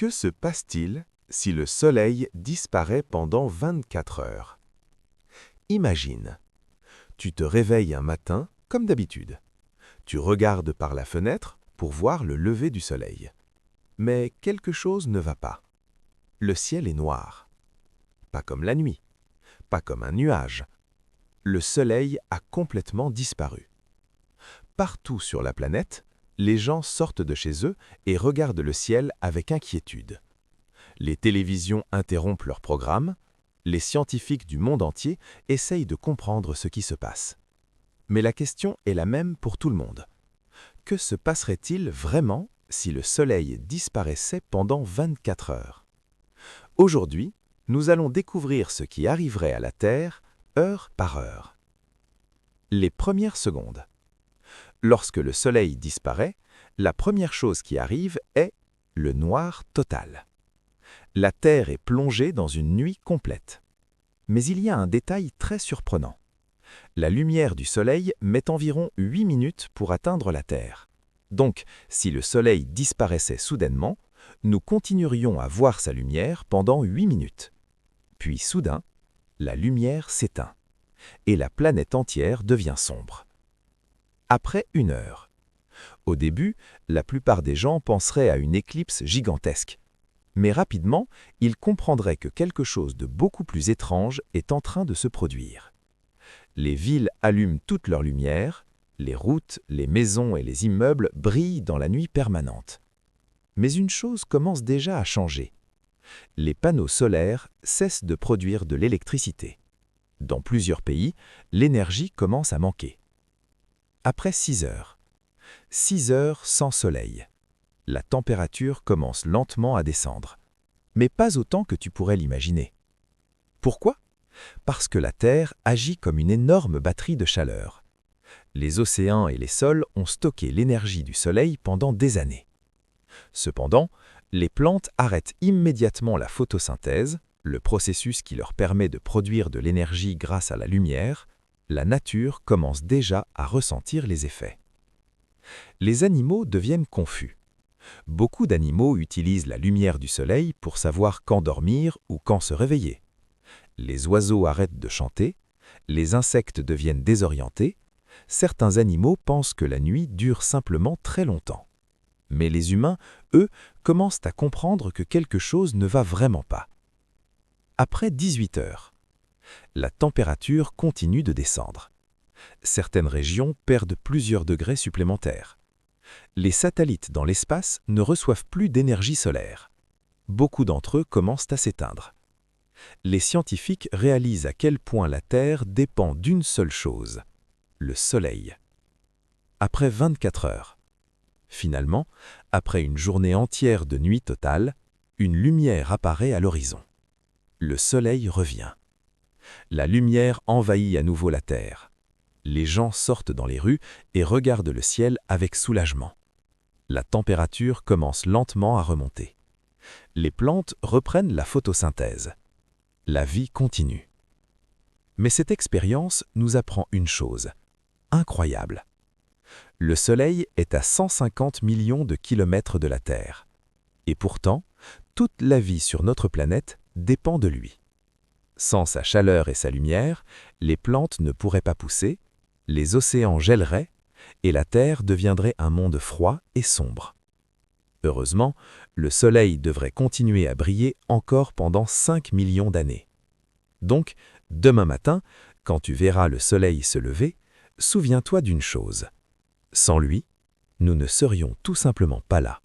Que se passe-t-il si le Soleil disparaît pendant 24 heures? Imagine, tu te réveilles un matin comme d'habitude. Tu regardes par la fenêtre pour voir le lever du Soleil. Mais quelque chose ne va pas. Le ciel est noir. Pas comme la nuit, pas comme un nuage. Le Soleil a complètement disparu. Partout sur la planète, les gens sortent de chez eux et regardent le ciel avec inquiétude. Les télévisions interrompent leur programme, les scientifiques du monde entier essayent de comprendre ce qui se passe. Mais la question est la même pour tout le monde. Que se passerait-il vraiment si le Soleil disparaissait pendant 24 heures? Aujourd'hui, nous allons découvrir ce qui arriverait à la Terre heure par heure. Les premières secondes. Lorsque le Soleil disparaît, la première chose qui arrive est le noir total. La Terre est plongée dans une nuit complète. Mais il y a un détail très surprenant. La lumière du Soleil met environ 8 minutes pour atteindre la Terre. Donc, si le Soleil disparaissait soudainement, nous continuerions à voir sa lumière pendant 8 minutes. Puis soudain, la lumière s'éteint et la planète entière devient sombre. Après 1 heure. Au début, la plupart des gens penseraient à une éclipse gigantesque. Mais rapidement, ils comprendraient que quelque chose de beaucoup plus étrange est en train de se produire. Les villes allument toute leur lumière, les routes, les maisons et les immeubles brillent dans la nuit permanente. Mais une chose commence déjà à changer. Les panneaux solaires cessent de produire de l'électricité. Dans plusieurs pays, l'énergie commence à manquer. Après 6 heures. 6 heures sans soleil. La température commence lentement à descendre. Mais pas autant que tu pourrais l'imaginer. Pourquoi? Parce que la Terre agit comme une énorme batterie de chaleur. Les océans et les sols ont stocké l'énergie du Soleil pendant des années. Cependant, les plantes arrêtent immédiatement la photosynthèse, le processus qui leur permet de produire de l'énergie grâce à la lumière. La nature commence déjà à ressentir les effets. Les animaux deviennent confus. Beaucoup d'animaux utilisent la lumière du Soleil pour savoir quand dormir ou quand se réveiller. Les oiseaux arrêtent de chanter, les insectes deviennent désorientés, certains animaux pensent que la nuit dure simplement très longtemps. Mais les humains, eux, commencent à comprendre que quelque chose ne va vraiment pas. Après 18 heures, la température continue de descendre. Certaines régions perdent plusieurs degrés supplémentaires. Les satellites dans l'espace ne reçoivent plus d'énergie solaire. Beaucoup d'entre eux commencent à s'éteindre. Les scientifiques réalisent à quel point la Terre dépend d'une seule chose, le Soleil. Après 24 heures. Finalement, après une journée entière de nuit totale, une lumière apparaît à l'horizon. Le Soleil revient. La lumière envahit à nouveau la Terre. Les gens sortent dans les rues et regardent le ciel avec soulagement. La température commence lentement à remonter. Les plantes reprennent la photosynthèse. La vie continue. Mais cette expérience nous apprend une chose, incroyable. Le Soleil est à 150 millions de kilomètres de la Terre. Et pourtant, toute la vie sur notre planète dépend de lui. Sans sa chaleur et sa lumière, les plantes ne pourraient pas pousser, les océans gèleraient et la Terre deviendrait un monde froid et sombre. Heureusement, le Soleil devrait continuer à briller encore pendant 5 millions d'années. Donc, demain matin, quand tu verras le Soleil se lever, souviens-toi d'une chose. Sans lui, nous ne serions tout simplement pas là.